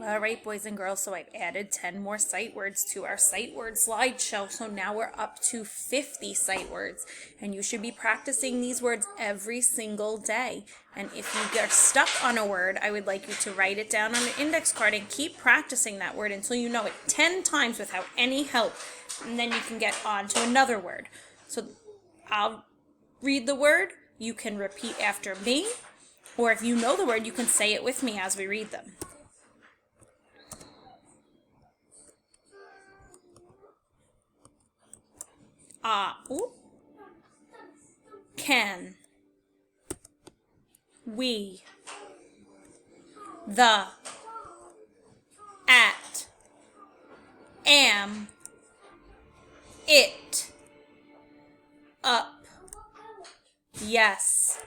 All right, boys and girls, so I've added 10 more sight words to our sight word slideshow. So now we're up to 50 sight words. And you should be practicing these words every single day. And if you get stuck on a word, I would like you to write it down on an index card and keep practicing that word until you know it 10 times without any help. And then you can get on to another word. So I'll read the word. You can repeat after me. Or if you know the word, you can say it with me as we read them. Can, we, the, at, am, it, up, yes,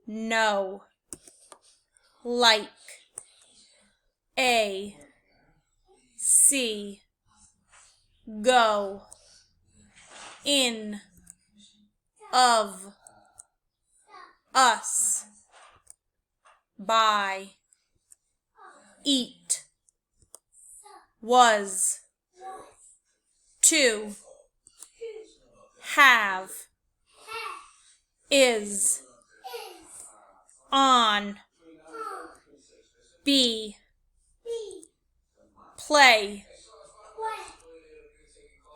no, like, a, see, go, in, of, us, by, eat, was, to, have, is, on, be, play,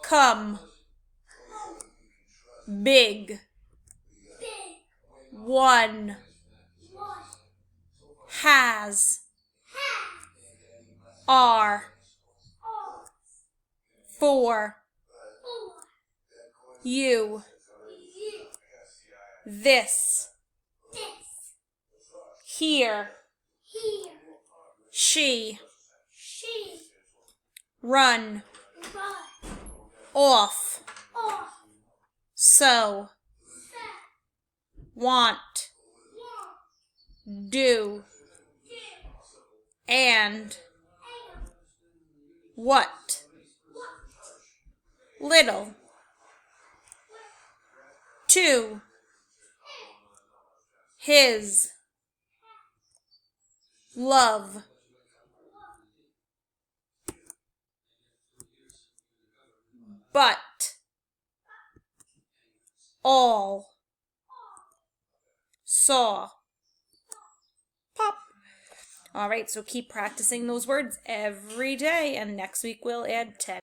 come, big, one, has, are, for, you, this, here, she, run, off, so, want, do, and, what, little, to, his, love, but, all, saw, pop. All right, so keep practicing those words every day, and next week we'll add 10.